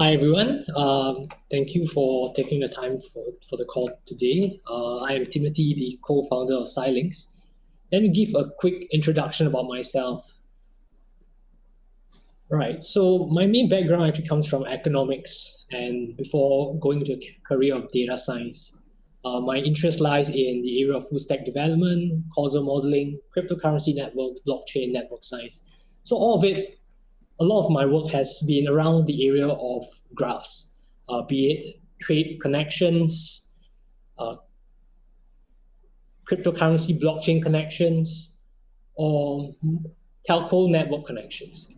Hi everyone. Thank you for taking the time for the call today. I am Timothy, the co-founder of Cylynx. Let me give a quick introduction about myself. Right, so my main background actually comes from economics, and before going into a career of data science, my interest lies in the area of full stack development, causal modeling, cryptocurrency networks, blockchain network science. So all of it, a lot of my work has been around the area of graphs, be it trade connections, uh, cryptocurrency blockchain connections, or telco network connections.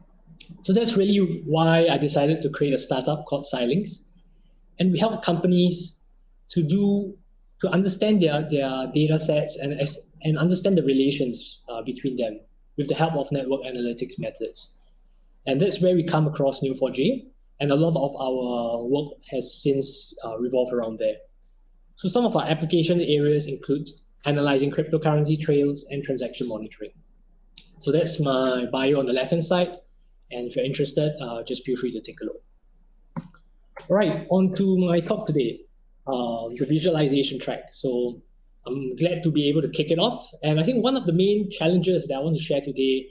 So that's really why I decided to create a startup called Cylynx. And we help companies to understand their data sets and understand the relations between them with the help of network analytics methods. And that's where we come across Neo4j, and a lot of our work has since revolved around there. So some of our application areas include analyzing cryptocurrency trails and transaction monitoring. So that's my bio on the left-hand side. And if you're interested, just feel free to take a look. All right, on to my talk today, the visualization track. So I'm glad to be able to kick it off. And I think one of the main challenges that I want to share today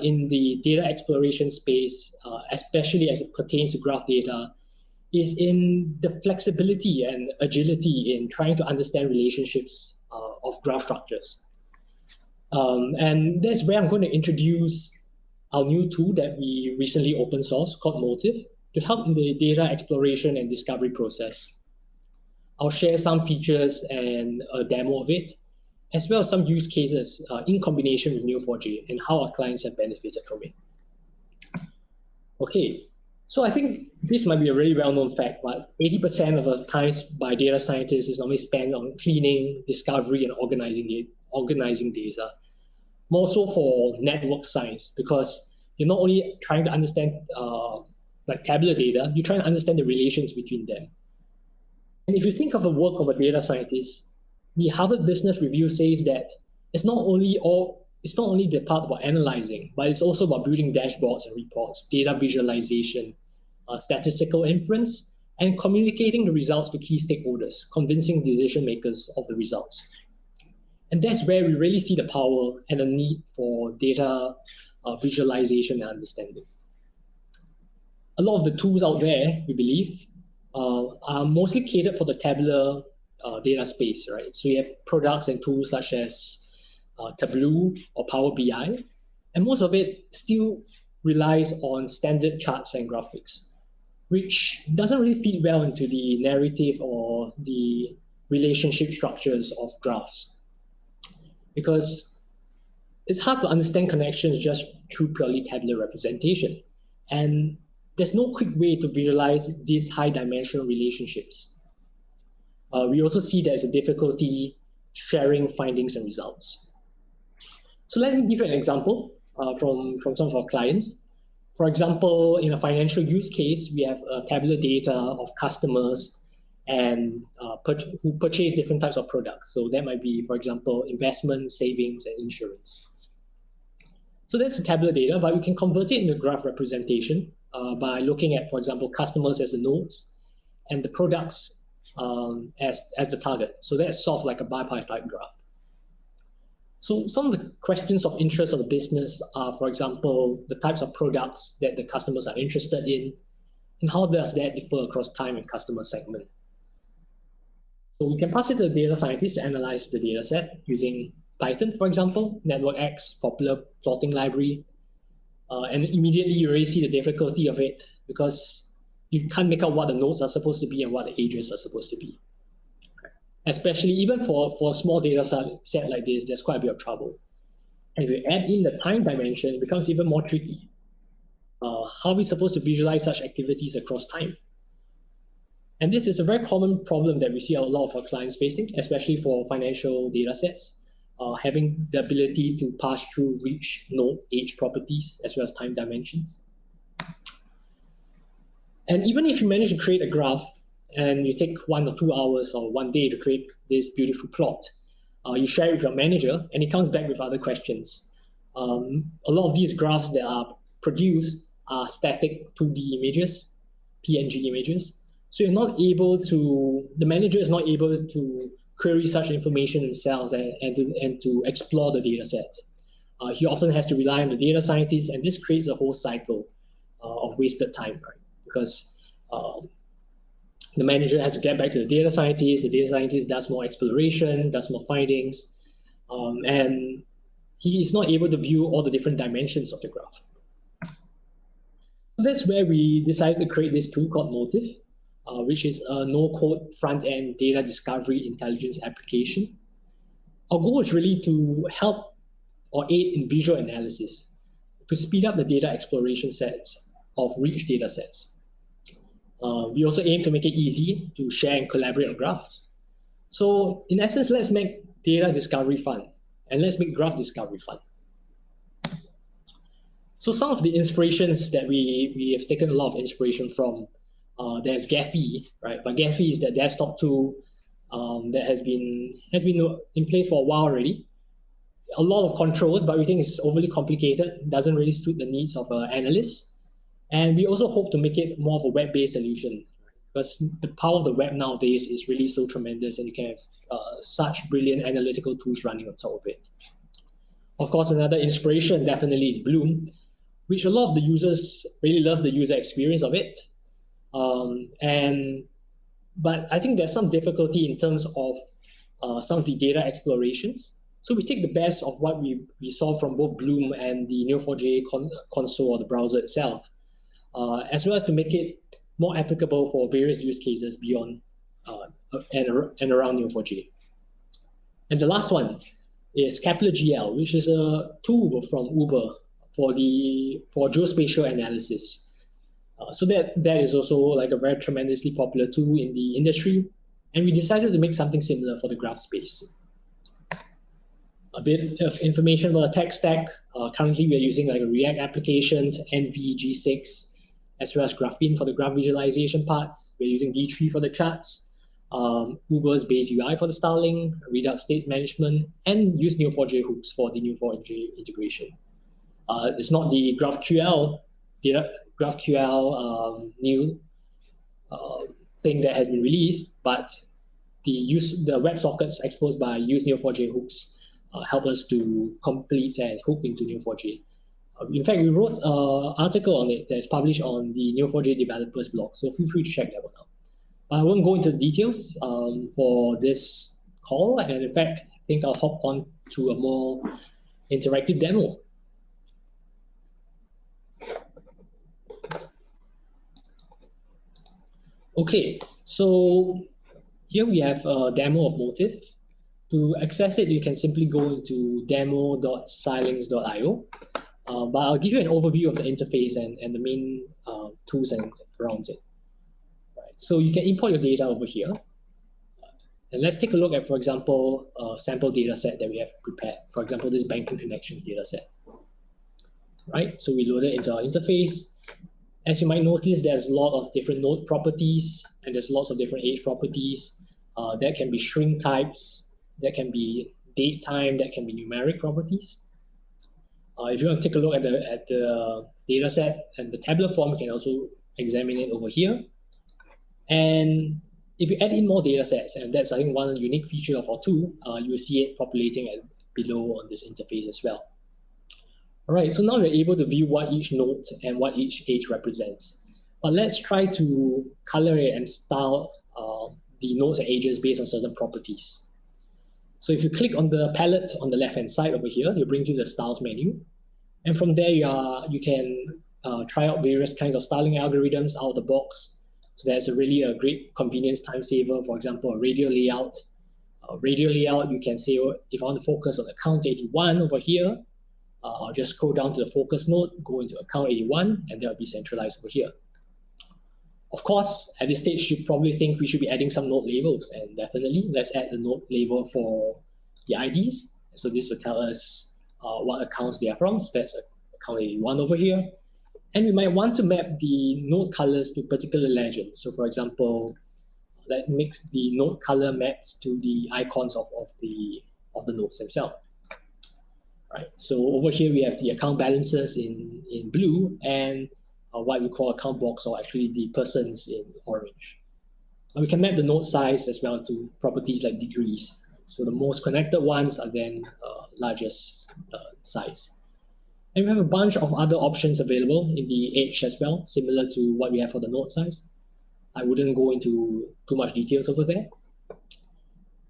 in the data exploration space, especially as it pertains to graph data, is in the flexibility and agility in trying to understand relationships of graph structures. And that's where I'm going to introduce our new tool that we recently open source called Motif to help in the data exploration and discovery process. I'll share some features and a demo of it, as well as some use cases in combination with Neo4j and how our clients have benefited from it. Okay, so I think this might be a really well-known fact, but 80% of the times by data scientists is normally spent on cleaning, discovery, and organizing data. More so for network science, because you're not only trying to understand like tabular data, you're trying to understand the relations between them. And if you think of the work of a data scientist, the Harvard Business Review says that it's not only the part about analyzing, but it's also about building dashboards and reports, data visualization, statistical inference, and communicating the results to key stakeholders, convincing decision makers of the results. And that's where we really see the power and the need for data visualization and understanding. A lot of the tools out there, we believe, are mostly catered for the tabular data space, right? So you have products and tools such as Tableau or Power BI, and most of it still relies on standard charts and graphics, which doesn't really fit well into the narrative or the relationship structures of graphs, because it's hard to understand connections just through purely tabular representation. And there's no quick way to visualize these high-dimensional relationships. We also see there's a difficulty sharing findings and results. So let me give you an example from some of our clients. For example, in a financial use case, we have tabular data of customers and who purchase different types of products. So that might be, for example, investment, savings, and insurance. So that's the tabular data, but we can convert it into graph representation by looking at, for example, customers as the nodes and the products as the target. So that's sort of like a bar-pie type graph. So some of the questions of interest of the business are, for example, the types of products that the customers are interested in, and how does that differ across time and customer segment. So we can pass it to the data scientist to analyze the data set using Python, for example, NetworkX, popular plotting library. And immediately you already see the difficulty of it, because you can't make out what the nodes are supposed to be and what the ages are supposed to be. Especially even for a small data set like this, there's quite a bit of trouble. And if you add in the time dimension, it becomes even more tricky. How are we supposed to visualize such activities across time? And this is a very common problem that we see a lot of our clients facing, especially for financial data sets, having the ability to pass through rich node age properties as well as time dimensions. And even if you manage to create a graph and you take 1 or 2 hours or 1 day to create this beautiful plot, you share it with your manager and it comes back with other questions. A lot of these graphs that are produced are static 2D images, PNG images. So you're not able to, the manager is not able to query such information in cells and to explore the data set. He often has to rely on the data scientist, and this creates a whole cycle of wasted time, right? Because the manager has to get back to the data scientist does more exploration, does more findings, and he is not able to view all the different dimensions of the graph. That's where we decided to create this tool called Motif, which is a no-code front-end data discovery intelligence application. Our goal is really to help or aid in visual analysis, to speed up the data exploration sets of rich data sets. We also aim to make it easy to share and collaborate on graphs. So in essence, let's make data discovery fun, and let's make graph discovery fun. So some of the inspirations that we have taken a lot of inspiration from, there's Gephi, right? But Gephi is the desktop tool that has been in place for a while already. A lot of controls, but we think it's overly complicated, doesn't really suit the needs of analysts. And we also hope to make it more of a web-based solution, because the power of the web nowadays is really so tremendous, and you can have such brilliant analytical tools running on top of it. Of course, another inspiration definitely is Bloom, which a lot of the users really love the user experience of it. But I think there's some difficulty in terms of some of the data explorations. So we take the best of what we saw from both Bloom and the Neo4j console or the browser itself, as well as to make it more applicable for various use cases beyond and around Neo4j. And the last one is Kepler GL, which is a tool from Uber for geospatial analysis. So that is also like a very tremendously popular tool in the industry, and we decided to make something similar for the graph space. A bit of information about the tech stack. Currently, we are using like a React application, NVG6, as well as Graphene for the graph visualization parts. We're using D3 for the charts, Uber's base UI for the styling, Redux state management, and use Neo4j hooks for the Neo4j integration. It's not the GraphQL new thing that has been released, but the WebSockets exposed by use Neo4j hooks help us to complete and hook into Neo4j. In fact, we wrote an article on it that is published on the Neo4j developers blog, so feel free to check that one out. I won't go into the details for this call, and in fact, I think I'll hop on to a more interactive demo. Okay, so here we have a demo of Motif. To access it, you can simply go into demo.cylynx.io. But I'll give you an overview of the interface and the main tools and around it. Right. So you can import your data over here. And let's take a look at, for example, a sample data set that we have prepared. For example, this banking connections data set. Right, so we load it into our interface. As you might notice, there's a lot of different node properties, and there's lots of different age properties. That can be string types, that can be date time, that can be numeric properties. If you want to take a look at the data set and the tabular form, you can also examine it over here. And if you add in more data sets, and that's I think one unique feature of our tool, you will see it populating below on this interface as well. All right, so now we're able to view what each node and what each age represents. But let's try to color it and style the nodes and ages based on certain properties. So if you click on the palette on the left-hand side over here, you bring to the styles menu. And from there, you can try out various kinds of styling algorithms out of the box. So that's really a great convenience time saver. For example, a radial layout. You can say, if I want to focus on account 81 over here, I'll just scroll down to the focus node, go into account 81, and that'll be centralized over here. Of course, at this stage, you probably think we should be adding some node labels, and definitely let's add the node label for the IDs. So this will tell us what accounts they are from. So that's account 81 over here. And we might want to map the node colors to particular legends. So for example, that makes the node color maps to the icons of the nodes themselves. Right. So over here we have the account balances in blue, and what we call account box, or actually the persons in orange. We can map the node size as well to properties like degrees. So the most connected ones are then largest size. And we have a bunch of other options available in the edge as well, similar to what we have for the node size. I wouldn't go into too much details over there.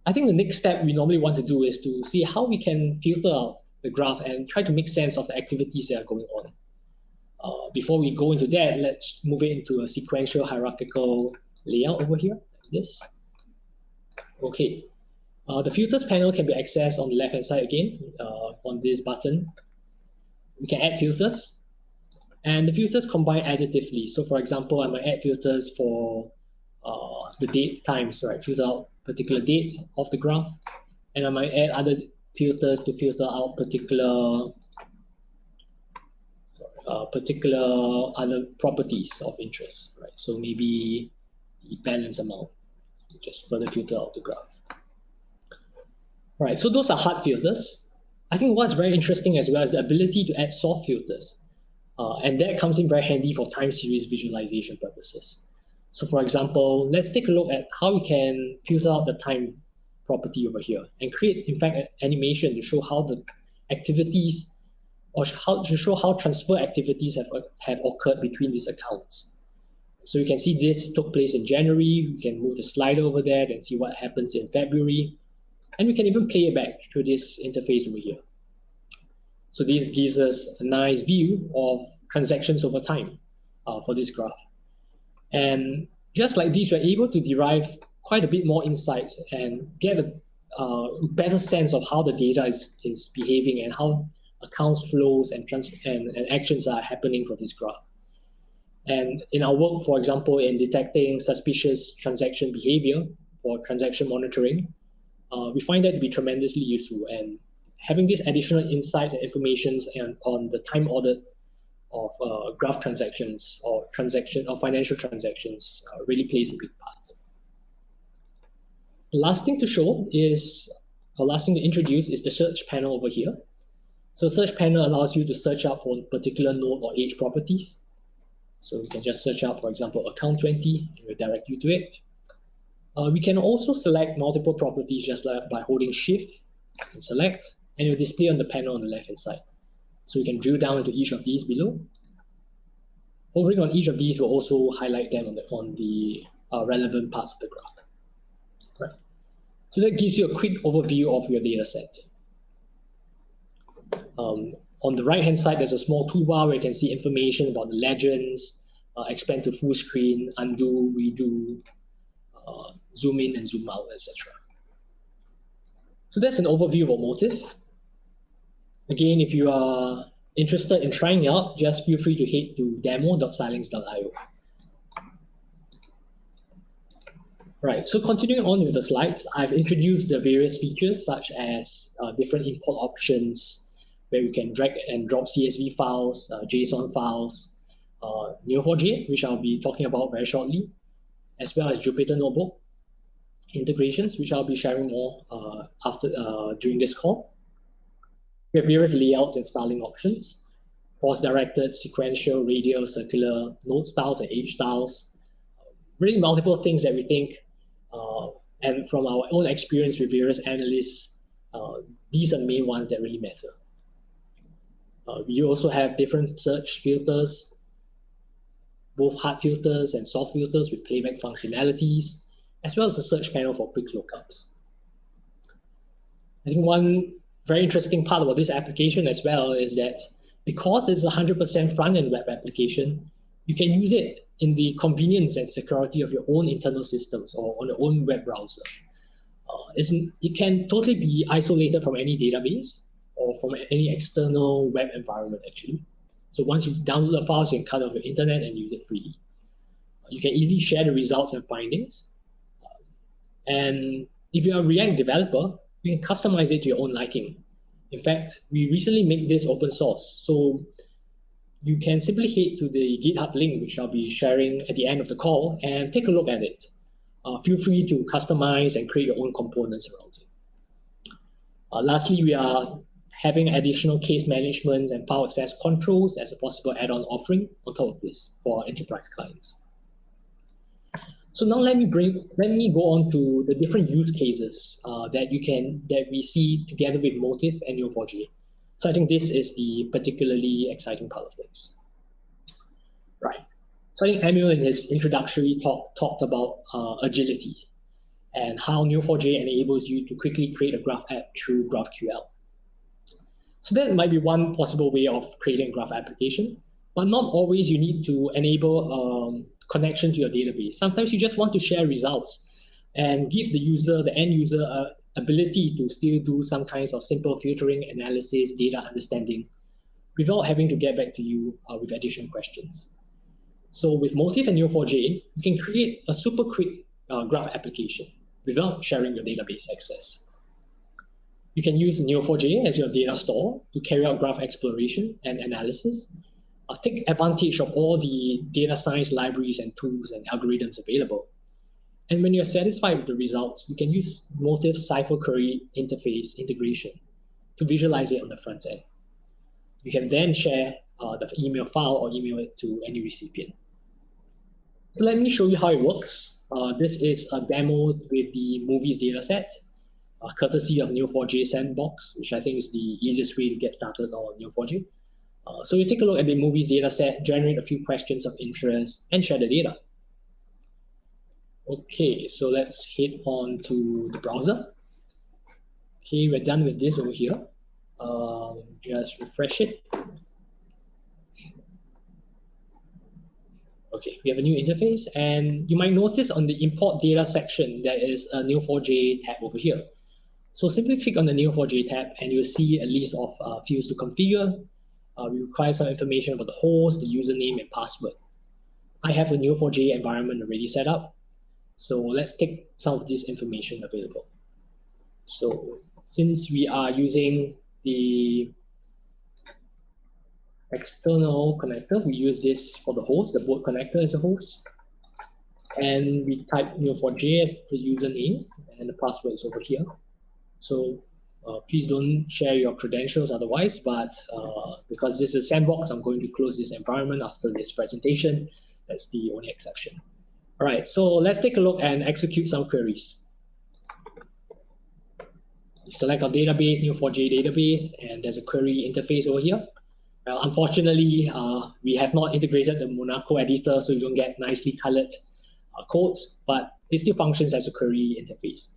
I think the next step we normally want to do is to see how we can filter out the graph and try to make sense of the activities that are going on. Before we go into that, let's move it into a sequential hierarchical layout over here, like this. Okay, the filters panel can be accessed on the left-hand side again, on this button. We can add filters, and the filters combine additively. So for example, I might add filters for the date times, right? Filter out particular dates of the graph, and I might add other filters to filter out particular other properties of interest, right? So maybe the balance amount, just further filter out the graph. Right, so those are hard filters. I think what's very interesting as well is the ability to add soft filters. And that comes in very handy for time series visualization purposes. So for example, let's take a look at how we can filter out the time property over here and create, in fact, an animation to show how the activities, or to show how transfer activities have occurred between these accounts. So you can see this took place in January. We can move the slider over there and see what happens in February. And we can even play it back through this interface over here. So this gives us a nice view of transactions over time for this graph. And just like this, we're able to derive quite a bit more insights and get a better sense of how the data is behaving and how accounts flows and actions are happening for this graph. And in our work, for example, in detecting suspicious transaction behavior for transaction monitoring, we find that to be tremendously useful. And having these additional insights and information on the time audit of graph transactions or financial transactions really plays a big part. The last thing to show is, or last thing to introduce, is the search panel over here. So search panel allows you to search out for particular node or age properties. So we can just search out, for example, account 20, and we'll direct you to it. We can also select multiple properties just like by holding Shift and select, and it will display on the panel on the left-hand side. So we can drill down into each of these below. Hovering on each of these will also highlight them on the relevant parts of the graph. Right. So that gives you a quick overview of your data set. On the right-hand side, there's a small toolbar where you can see information about the legends, expand to full screen, undo, redo, zoom in and zoom out, etc. So that's an overview of Motif. Again, if you are interested in trying it out, just feel free to head to demo.cylynx.io. Right, so continuing on with the slides, I've introduced the various features such as different import options, where we can drag and drop CSV files, JSON files, Neo4j, which I'll be talking about very shortly, as well as Jupyter Notebook integrations, which I'll be sharing more during this call. We have various layouts and styling options, force-directed, sequential, radial, circular, node styles and age styles, really multiple things that we think, and from our own experience with various analysts, these are the main ones that really matter. We also have different search filters, both hard filters and soft filters with playback functionalities, as well as a search panel for quick lookups. I think one very interesting part about this application as well is that because it's a 100% front-end web application, you can use it in the convenience and security of your own internal systems or on your own web browser. It can totally be isolated from any database or from any external web environment, actually. So once you download the files, you can cut off your internet and use it freely. You can easily share the results and findings. And if you're a React developer, you can customize it to your own liking. In fact, we recently made this open source. So you can simply head to the GitHub link, which I'll be sharing at the end of the call, and take a look at it. Feel free to customize and create your own components around it. Lastly, we are having additional case management and file access controls as a possible add-on offering on top of this for our enterprise clients. So now let me go on to the different use cases that we see together with Motif and Neo4j. So I think this is the particularly exciting part of things. Right. So I think Emil in his introductory talk talked about agility and how Neo4j enables you to quickly create a graph app through GraphQL. So that might be one possible way of creating a graph application, but not always you need to enable connection to your database. Sometimes you just want to share results and give the end user, ability to still do some kinds of simple filtering, analysis, data understanding, without having to get back to you with additional questions. So with Motif and Neo4j, you can create a super quick graph application without sharing your database access. You can use Neo4j as your data store to carry out graph exploration and analysis. Take advantage of all the data science libraries and tools and algorithms available. And when you're satisfied with the results, you can use Motif Cipher Query interface integration to visualize it on the front end. You can then share the email file or email it to any recipient. So let me show you how it works. This is a demo with the movies dataset, courtesy of Neo4j Sandbox, which I think is the easiest way to get started on Neo4j. So you take a look at the movies dataset, generate a few questions of interest, and share the data. Okay, so let's head on to the browser. Okay, we're done with this over here. Just refresh it. Okay, we have a new interface, and you might notice on the import data section, there is a Neo4j tab over here. So simply click on the Neo4j tab, and you'll see a list of fields to configure. We require some information about the host, the username, and password. I have a Neo4j environment already set up. So let's take some of this information available. So since we are using the external connector, we use this for the host, the board connector as a host. And we type Neo4j as the username, and the password is over here. So please don't share your credentials otherwise, but because this is a sandbox, I'm going to close this environment after this presentation. That's the only exception. All right, so let's take a look and execute some queries. Select our database, Neo4j database, and there's a query interface over here. Unfortunately, we have not integrated the Monaco editor, so you don't get nicely colored codes, but it still functions as a query interface.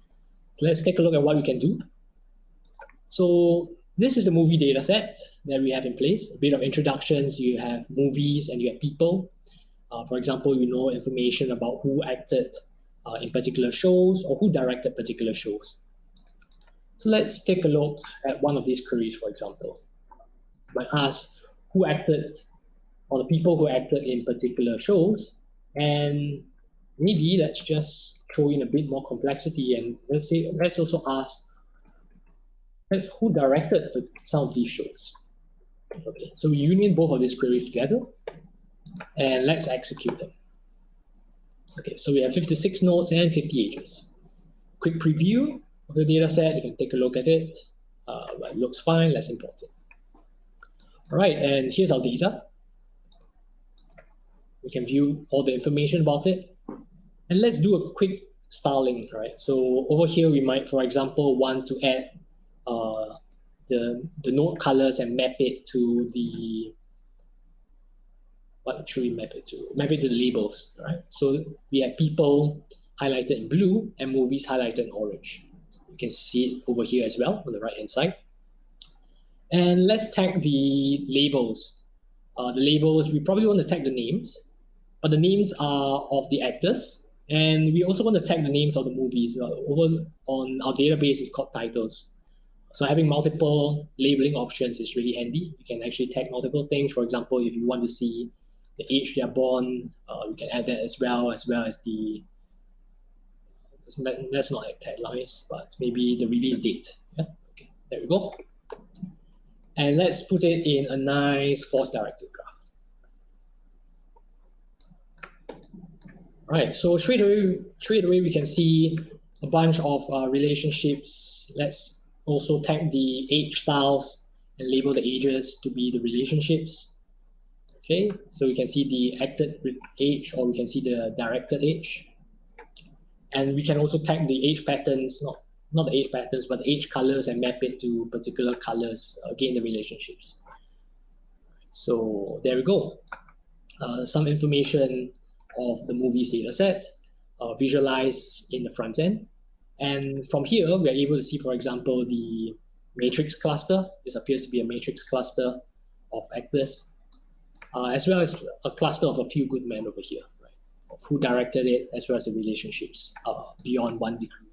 So let's take a look at what we can do. So this is the movie data set that we have in place. A bit of introductions, you have movies and you have people. For example, you know information about who acted in particular shows or who directed particular shows. So let's take a look at one of these queries, for example. I might ask who acted, or the people who acted in particular shows, and maybe let's just throw in a bit more complexity, and let's also ask who directed some of these shows. Okay, so we union both of these queries together, and let's execute them. Okay, so we have 56 nodes and 50 ages. Quick preview of the data set, you can take a look at it. It looks fine, let's import it. All right, and here's our data. We can view all the information about it. And let's do a quick styling, right? So over here, we might, for example, want to add the node colors and map it to the, what should we map it to? Map it to the labels, right? So we have people highlighted in blue and movies highlighted in orange. You can see it over here as well on the right-hand side. And let's tag the labels. The labels, we probably want to tag the names, but the names are of the actors. And we also want to tag the names of the movies. Over on our database, it's called titles. So having multiple labeling options is really handy. You can actually tag multiple things. For example, if you want to see the age they are born, we can add that as well as the, let's not add taglines, but maybe the release date. Yeah, okay, there we go. And let's put it in a nice force-directed graph. All right, so straight away we can see a bunch of relationships. Let's also tag the age styles and label the ages to be the relationships. Okay, so we can see the acted age, or we can see the directed age. And we can also tag the age patterns, not the age patterns, but the age colors, and map it to particular colors, again, the relationships. So there we go. Some information of the movies data set, visualized in the front end. And from here, we are able to see, for example, the matrix cluster. This appears to be a matrix cluster of actors, as well as a cluster of a few good men over here, right? Of who directed it, as well as the relationships beyond one degree.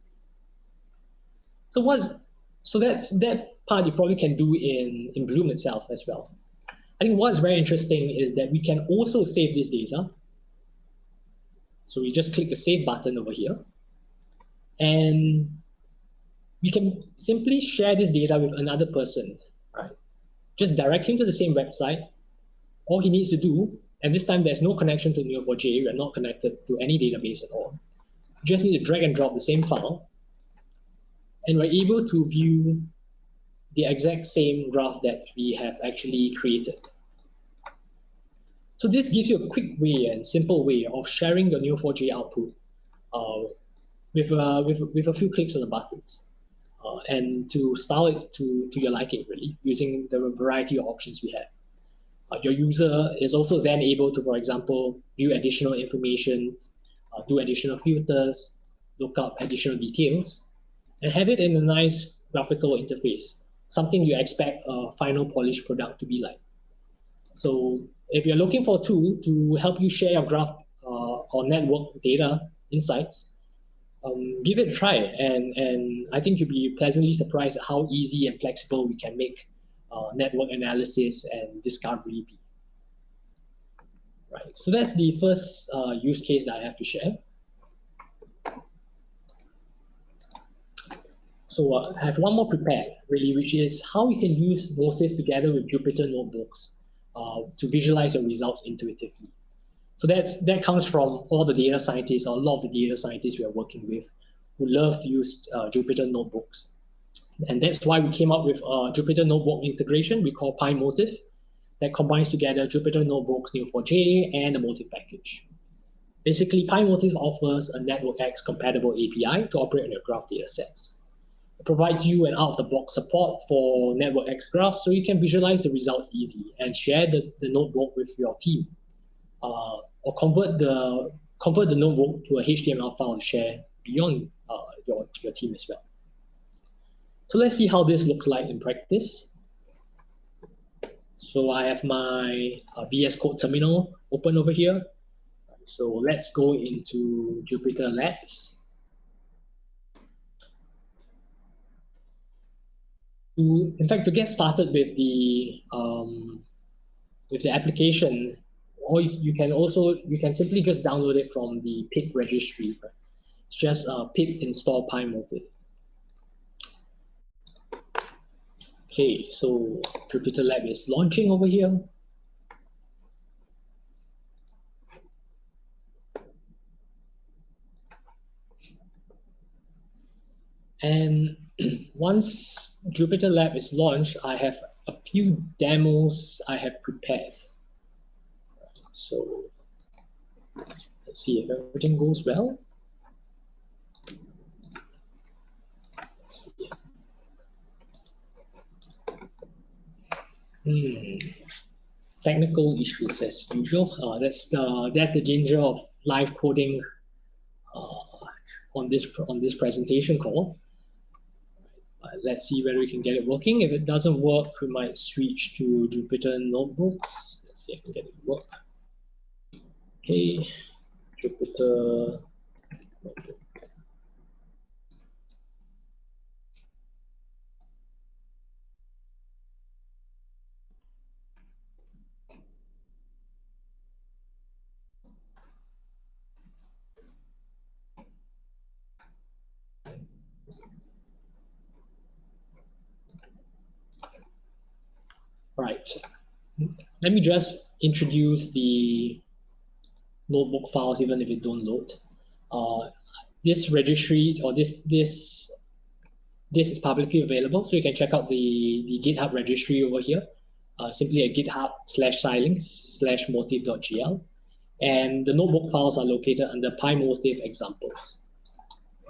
So that's that part you probably can do in Bloom itself as well. I think what's very interesting is that we can also save this data. So we just click the save button over here, and we can simply share this data with another person, right? Just direct him to the same website. All he needs to do, and this time there's no connection to Neo4j, we're not connected to any database at all. You just need to drag and drop the same file, and we're able to view the exact same graph that we have actually created. So this gives you a quick way and simple way of sharing your Neo4j output with a few clicks of the buttons, and to style it to your liking, really, using the variety of options we have. Your user is also then able to, for example, view additional information, do additional filters, look up additional details, and have it in a nice graphical interface, something you expect a final polished product to be like. So if you're looking for a tool to help you share your graph or network data insights, give it a try. And I think you'll be pleasantly surprised at how easy and flexible we can make network analysis and discovery be. Right, so that's the first use case that I have to share. So I have one more prepared, really, which is how we can use Motif together with Jupyter Notebooks to visualize your results intuitively. So that comes from all the data scientists, or a lot of the data scientists we are working with, who love to use Jupyter Notebooks. And that's why we came up with a Jupyter Notebook integration we call PyMotif, that combines together Jupyter Notebooks, Neo4j, and the Motif package. Basically, PyMotif offers a NetworkX compatible API to operate on your graph data sets. It provides you an out-of-the-box support for NetworkX graphs, so you can visualize the results easily and share the notebook with your team, or convert the notebook to a HTML file to share beyond your team as well. So let's see how this looks like in practice. So I have my VS Code terminal open over here. So let's go into Jupyter Labs. In fact, to get started with the application, or you can simply just download it from the pip registry. Right? It's just pip install PyMotif. Okay, so Jupyter Lab is launching over here. And once Jupyter Lab is launched, I have a few demos I have prepared. So let's see if everything goes well. Let's see. Technical issues as usual. That's the danger of live coding on this presentation call. Let's see whether we can get it working. If it doesn't work, we might switch to Jupyter Notebooks. Let's see if I can get it to work. Okay, Jupyter Notebook. Right. Let me just introduce the notebook files, even if it don't load. This registry, or this this is publicly available, so you can check out the GitHub registry over here, simply at github/cylynx/motif.gl. And the notebook files are located under PyMotif examples.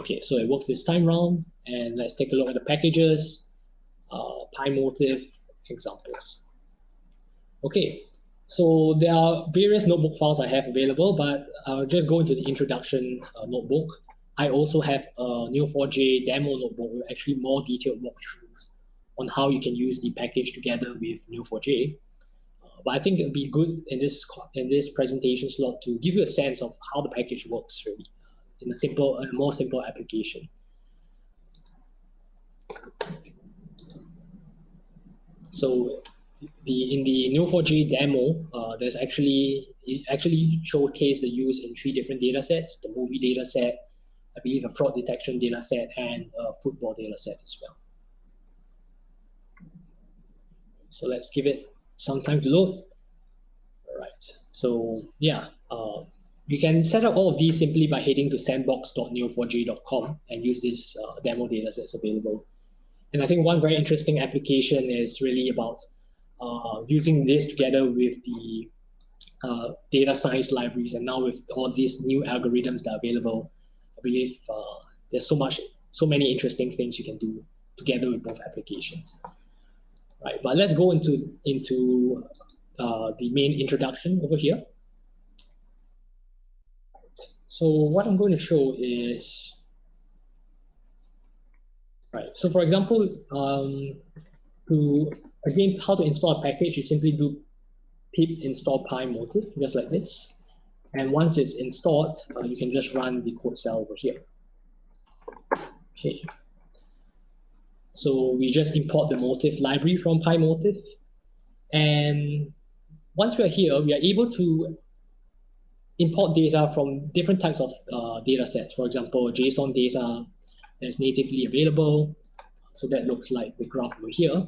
Okay, so it works this time round, and let's take a look at the packages, PyMotif examples. Okay, so there are various notebook files I have available, but I'll just go into the introduction notebook. I also have a Neo4j demo notebook with actually more detailed walkthroughs on how you can use the package together with Neo4j. But I think it would be good in this presentation slot to give you a sense of how the package works really in a more simple application. So in the Neo4j demo, it actually showcased the use in 3 different data sets: the movie data set, I believe a fraud detection data set, and a football data set as well. So let's give it some time to load. All right. So yeah, you can set up all of these simply by heading to sandbox.neo4j.com and use this demo data sets available. And I think one very interesting application is really about using this together with the data science libraries, and now with all these new algorithms that are available, I believe there's so many interesting things you can do together with both applications. Right, but let's go into the main introduction over here. Right. So what I'm going to show is, right. So for example, how to install a package, you simply do pip install PyMotif, just like this. And once it's installed, you can just run the code cell over here. Okay. So we just import the Motif library from PyMotif. And once we are here, we are able to import data from different types of data sets. For example, JSON data that's natively available. So that looks like the graph over here.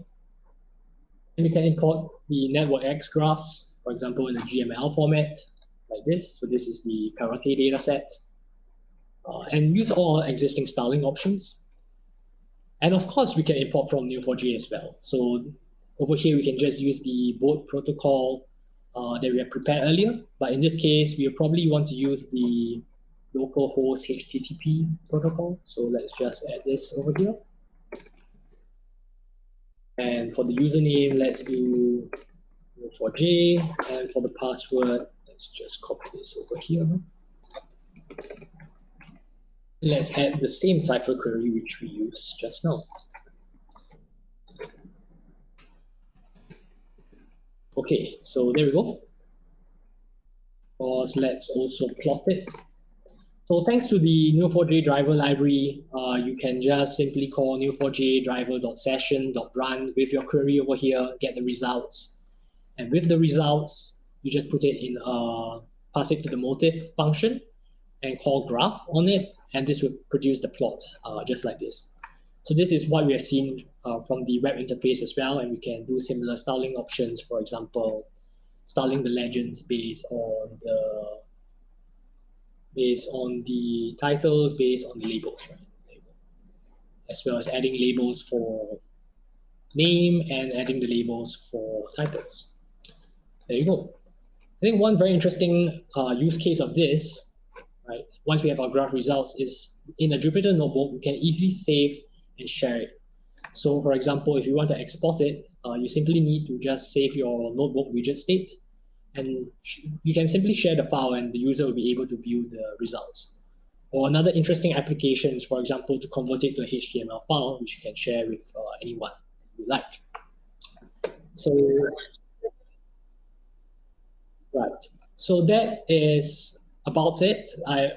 And we can import the network X graphs, for example, in a GML format like this. So this is the karate data set. And use all existing styling options. And of course, we can import from Neo4j as well. So over here, we can just use the board protocol that we have prepared earlier. But in this case, we probably want to use the localhost HTTP protocol. So let's just add this over here. And for the username, let's do Neo4j. And for the password, let's just copy this over here. Let's add the same cipher query which we used just now. Okay, so there we go. Let's also plot it. So thanks to the Neo4j driver library, you can just simply call neo4j driver.session.run with your query over here, get the results. And with the results, you just put it in, pass it to the Motif function and call graph on it. And this will produce the plot just like this. So this is what we have seen from the web interface as well, and we can do similar styling options. For example, styling the legends based on the titles, based on the labels, right? As well as adding labels for name and adding the labels for titles. There you go. I think one very interesting use case of this, right, once we have our graph results, is in a Jupyter notebook, we can easily save and share it. So for example, if you want to export it, you simply need to just save your notebook widget state, and you can simply share the file and the user will be able to view the results. Or another interesting application is, for example, to convert it to a HTML file, which you can share with anyone you like. So, right. So that is about it. I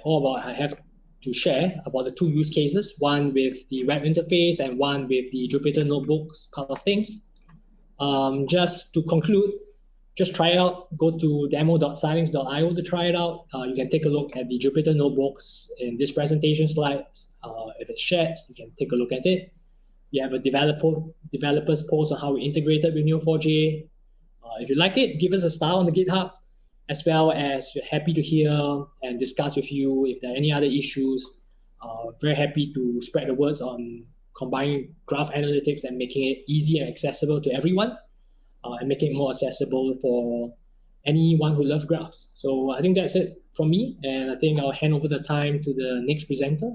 have to share about the 2 use cases, one with the web interface and one with the Jupyter Notebooks part of things. Just to conclude, just try it out. Go to demo.cylynx.io to try it out. You can take a look at the Jupyter Notebooks in this presentation slides. If it's shared, you can take a look at it. You have a developer's post on how we integrated with Neo4j. If you like it, give us a star on the GitHub, as well as we're happy to hear and discuss with you if there are any other issues. Very happy to spread the words on combining graph analytics and making it easy and accessible to everyone, and making it more accessible for anyone who loves graphs. So I think that's it from me, and I think I'll hand over the time to the next presenter.